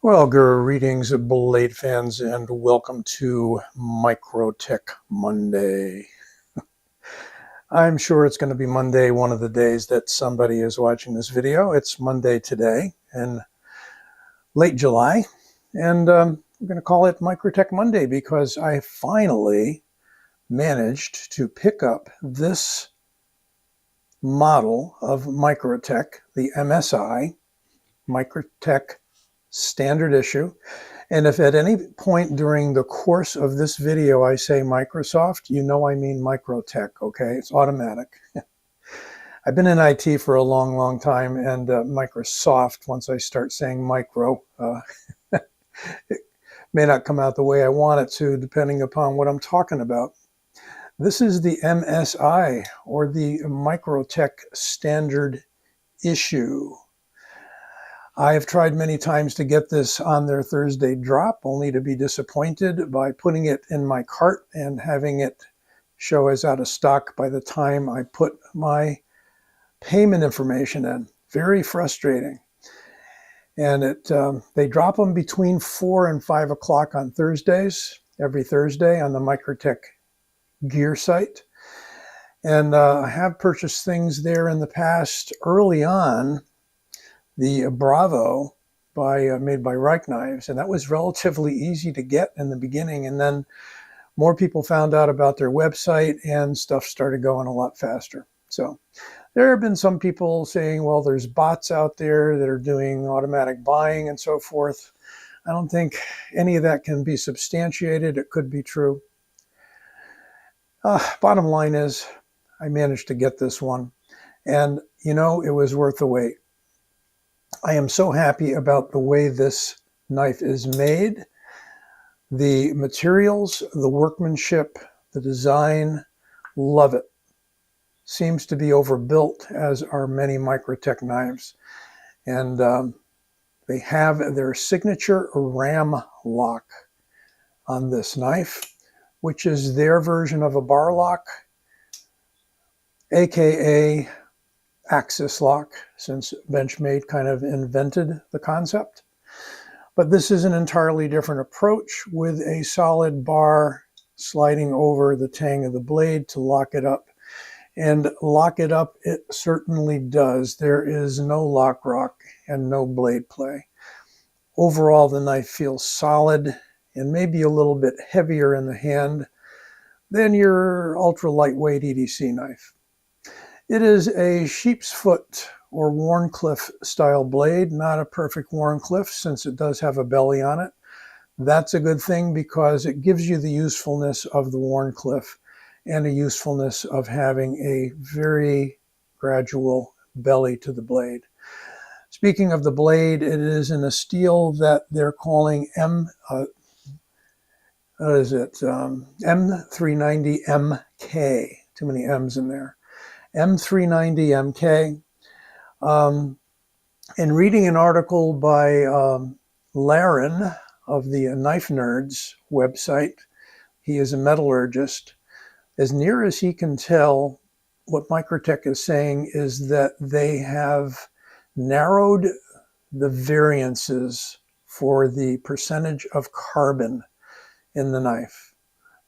Well, greetings, Blade fans, and welcome to Microtech Monday. I'm sure it's going to be Monday, one of the days that somebody is watching this video. It's Monday today in late July, and we're going to call it Microtech Monday because I finally managed to pick up this model of Microtech, the MSI, Microtech Standard Issue. And if at any point during the course of this video I say Microsoft, you know I mean Microtech, okay? It's automatic. I've been in IT for a long, long time, and Microsoft, once I start saying micro, it may not come out the way I want it to, depending upon what I'm talking about. This is the MSI, or the Microtech Standard Issue. I have tried many times to get this on their Thursday drop, only to be disappointed by putting it in my cart and having it show as out of stock by the time I put my payment information in. Very frustrating. And they drop them between 4 and 5 o'clock on Thursdays, every Thursday on the Microtech gear site. And I have purchased things there in the past early on. The Bravo made by Reich Knives, and that was relatively easy to get in the beginning, and then more people found out about their website and stuff started going a lot faster. So there have been some people saying, well, there's bots out there that are doing automatic buying and so forth. I don't think any of that can be substantiated. It could be true. Bottom line is I managed to get this one, and you know, it was worth the wait. I am so happy about the way this knife is made. The materials, the workmanship, the design, love it. Seems to be overbuilt, as are many Microtech knives. And they have their signature RAM-LOK on this knife, which is their version of a bar lock, aka axis lock, since Benchmade kind of invented the concept. But this is an entirely different approach with a solid bar sliding over the tang of the blade to lock it up. And lock it up, it certainly does. There is no lock rock and no blade play. Overall, the knife feels solid and maybe a little bit heavier in the hand than your ultra lightweight EDC knife. It is a sheepsfoot or Wharncliffe style blade, not a perfect Wharncliffe since it does have a belly on it. That's a good thing because it gives you the usefulness of the Wharncliffe and a usefulness of having a very gradual belly to the blade. Speaking of the blade, it is in a steel that they're calling M390MK. Too many M's in there. M390MK. In reading an article by Laren of the Knife Nerds website, he is a metallurgist. As near as he can tell, what Microtech is saying is that they have narrowed the variances for the percentage of carbon in the knife,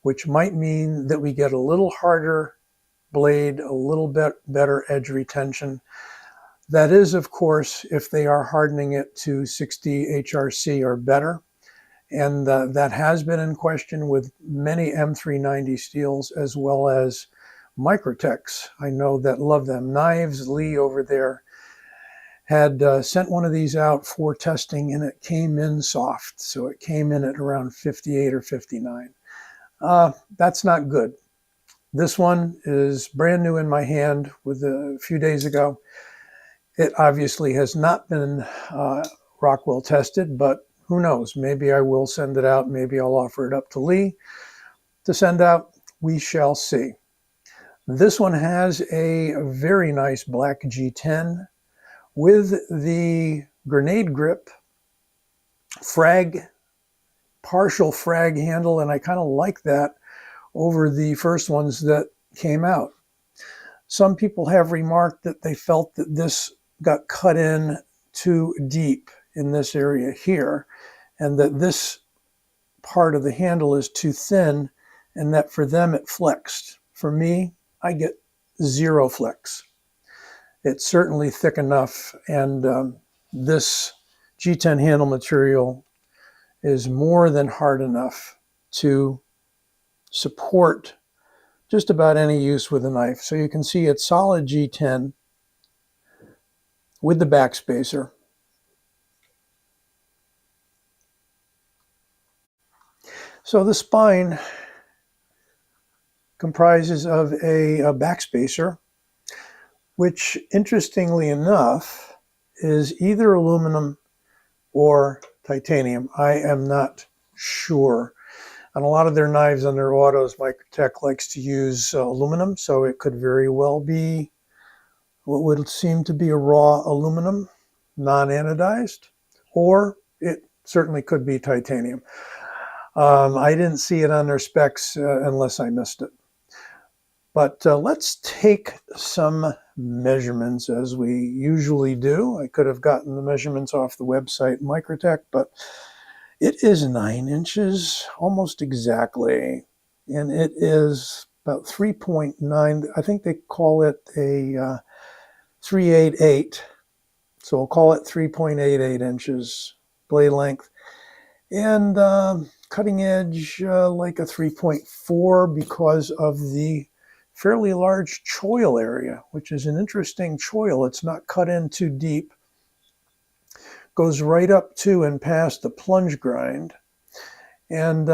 which might mean that we get a little harder blade, a little bit better edge retention. That is, of course, if they are hardening it to 60 HRC or better. And that has been in question with many M390 steels as well as Microtechs. I know that love them. Knives, Lee over there, had sent one of these out for testing and it came in soft. So it came in at around 58 or 59. That's not good. This one is brand new in my hand with a few days ago. It obviously has not been Rockwell tested, but who knows? Maybe I will send it out. Maybe I'll offer it up to Lee to send out. We shall see. This one has a very nice black G10 with the grenade grip partial frag handle, and I kind of like that over the first ones that came out. Some people have remarked that they felt that this got cut in too deep in this area here, and that this part of the handle is too thin, and that for them it flexed. For me, I get 0 flex. It's certainly thick enough, and this G10 handle material is more than hard enough to support just about any use with a knife. So you can see it's solid G10 with the backspacer. So the spine comprises of a backspacer, which interestingly enough is either aluminum or titanium. I am not sure. On a lot of their knives on their autos, Microtech likes to use aluminum, so it could very well be what would seem to be a raw aluminum, non-anodized, or it certainly could be titanium. I didn't see it on their specs unless I missed it. But let's take some measurements as we usually do. I could have gotten the measurements off the website Microtech, but it is 9 inches almost exactly. And it is about 3.9. I think they call it a 388. So we'll call it 3.88 inches blade length. And cutting edge like a 3.4 because of the fairly large choil area, which is an interesting choil. It's not cut in too deep. Goes right up to and past the plunge grind. And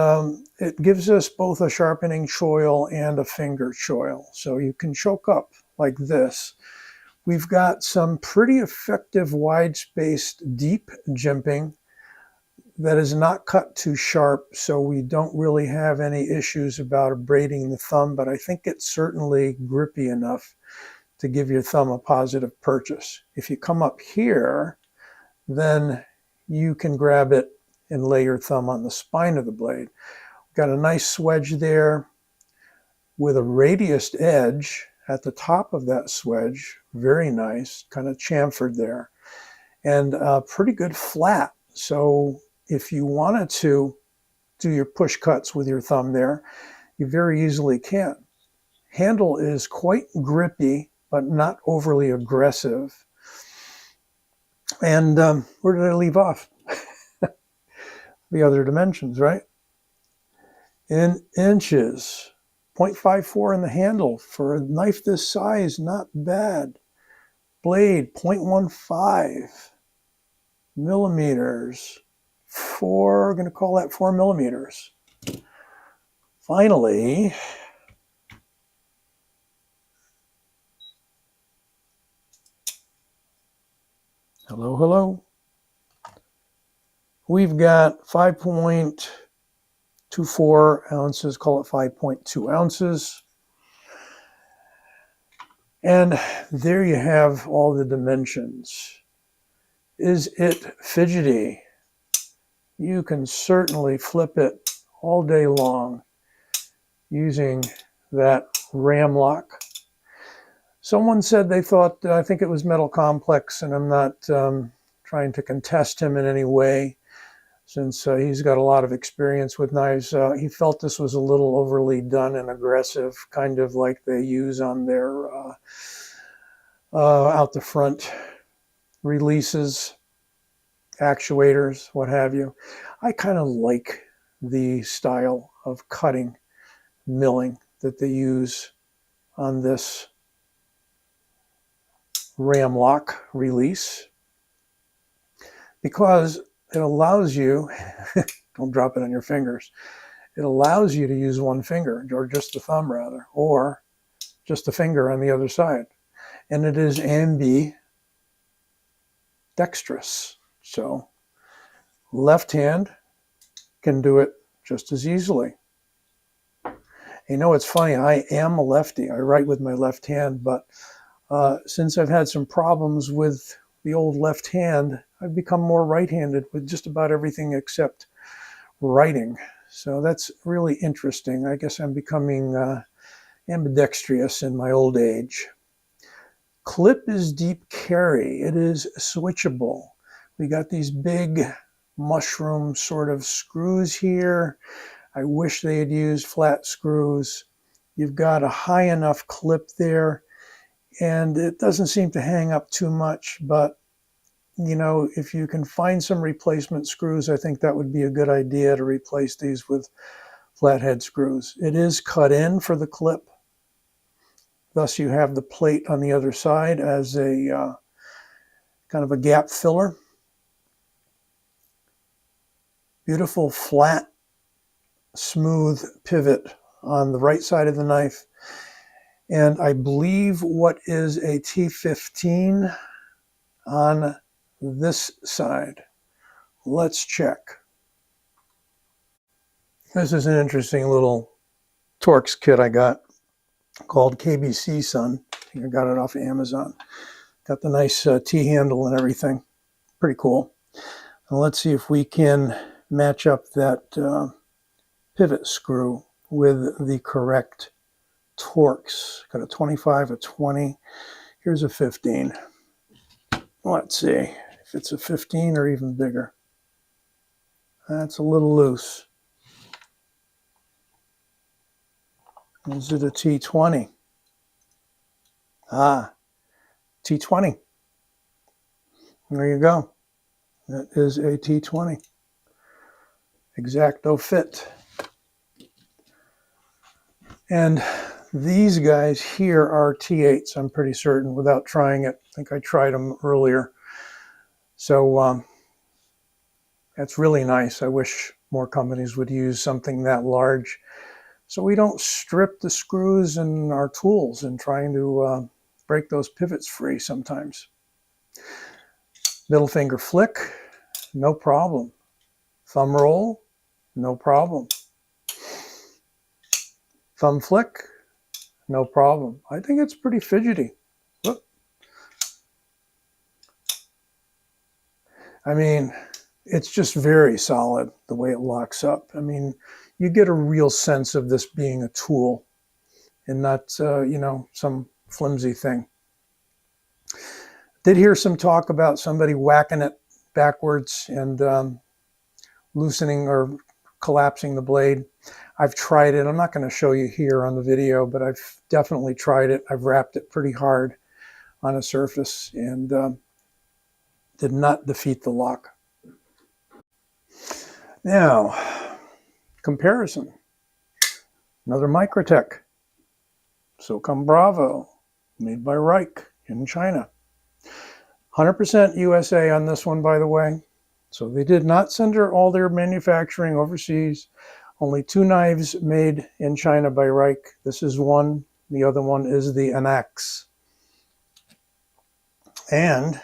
it gives us both a sharpening choil and a finger choil. So you can choke up like this. We've got some pretty effective wide-spaced deep jimping that is not cut too sharp, so we don't really have any issues about abrading the thumb, but I think it's certainly grippy enough to give your thumb a positive purchase. If you come up here, then you can grab it and lay your thumb on the spine of the blade. We've got a nice swedge there with a radiused edge at the top of that swedge. Very nice, kind of chamfered there. And pretty good flat. So if you wanted to do your push cuts with your thumb there, you very easily can. Handle is quite grippy, but not overly aggressive. And where did I leave off? The other dimensions, right? In inches, 0.54 in the handle. For a knife this size, not bad. Blade, 0.15 millimeters. We're going to call that 4 millimeters. Finally, hello. We've got 5.24 ounces, call it 5.2 ounces. And there you have all the dimensions. Is it fidgety? You can certainly flip it all day long using that RAM-LOK. Someone said they thought, I think it was Metal Complex, and I'm not trying to contest him in any way, since he's got a lot of experience with knives. He felt this was a little overly done and aggressive, kind of like they use on their out the front releases, actuators, what have you. I kind of like the style of cutting, milling that they use on this RAM-LOK release, because it allows you, don't drop it on your fingers, it allows you to use one finger, or just the thumb rather, or just the finger on the other side. And it is ambidextrous. So left hand can do it just as easily. You know, it's funny, I am a lefty. I write with my left hand, but since I've had some problems with the old left hand, I've become more right-handed with just about everything except writing. So that's really interesting. I guess I'm becoming ambidextrous in my old age. Clip is deep carry. It is switchable. We got these big mushroom sort of screws here. I wish they had used flat screws. You've got a high enough clip there, and it doesn't seem to hang up too much, but you know, if you can find some replacement screws, I think that would be a good idea to replace these with flathead screws. It is cut in for the clip. Thus you have the plate on the other side as a kind of a gap filler. Beautiful flat, smooth pivot on the right side of the knife. And I believe what is a T15 on this side. Let's check. This is an interesting little Torx kit I got called KBC Sun. I think I got it off of Amazon. Got the nice T-handle and everything. Pretty cool. And let's see if we can match up that pivot screw with the correct Torx. Got a 25, a 20. Here's a 15. Let's see if it's a 15 or even bigger. That's a little loose. Is it a T20? Ah, T20. There you go. That is a T20. Exacto fit. And these guys here are T8s, I'm pretty certain, without trying it. I think I tried them earlier. So that's really nice. I wish more companies would use something that large, so we don't strip the screws and our tools in trying to break those pivots free sometimes. Middle finger flick, no problem. Thumb roll, no problem. Thumb flick, no problem. I think it's pretty fidgety. Look. I mean, it's just very solid the way it locks up. I mean, you get a real sense of this being a tool and not, you know, some flimsy thing. Did hear some talk about somebody whacking it backwards and loosening or collapsing the blade. I've tried it. I'm not going to show you here on the video, but I've definitely tried it. I've wrapped it pretty hard on a surface and did not defeat the lock. Now, comparison. Another Microtech. SOCOM Bravo, made by Reich in China. 100% USA on this one, by the way. So they did not send all their manufacturing overseas. Only 2 knives made in China by Reich. This is one. The other one is the Anax. And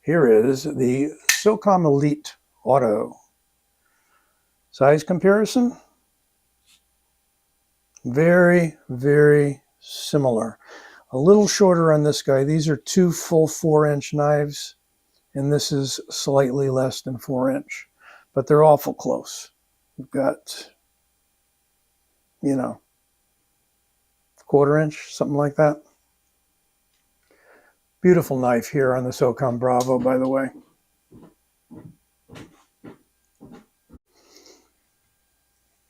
here is the SOCOM Elite Auto. Size comparison. Very, very similar. A little shorter on this guy. These are 2 full 4-inch knives, and this is slightly less than 4-inch, but they're awful close. We've got, you know, 1/4 inch, something like that. Beautiful knife here on the SOCOM Bravo, by the way.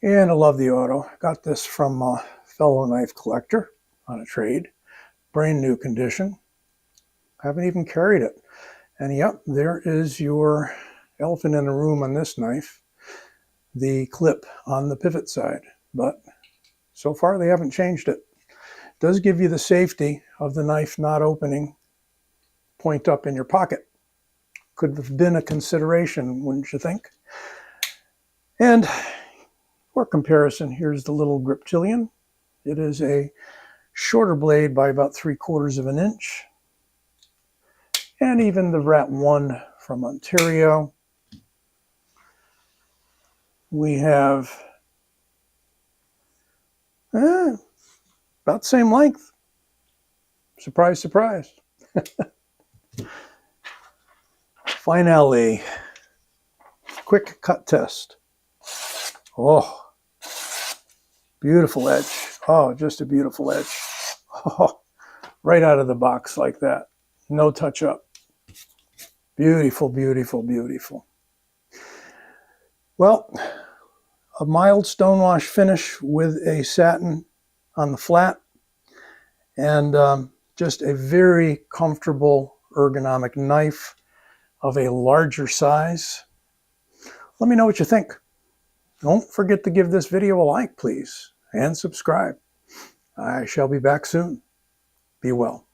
And I love the auto. Got this from a fellow knife collector on a trade. Brand new condition. Haven't even carried it. And yep, there is your elephant in the room on this knife. The clip on the pivot side. But so far they haven't changed it. It does give you the safety of the knife not opening point up in your pocket. Could have been a consideration, wouldn't you think? And for comparison, here's the little Griptilian. It is a shorter blade by about 3/4 of an inch. And even the Rat-1 from Ontario. We have about the same length. Surprise, surprise. Finally, quick cut test. Oh, beautiful edge. Oh, just a beautiful edge. Oh, right out of the box like that. No touch up. Beautiful, beautiful, beautiful. Well, a mild stonewash finish with a satin on the flat, and just a very comfortable ergonomic knife of a larger size. Let me know what you think. Don't forget to give this video a like, please, and subscribe. I shall be back soon. Be well.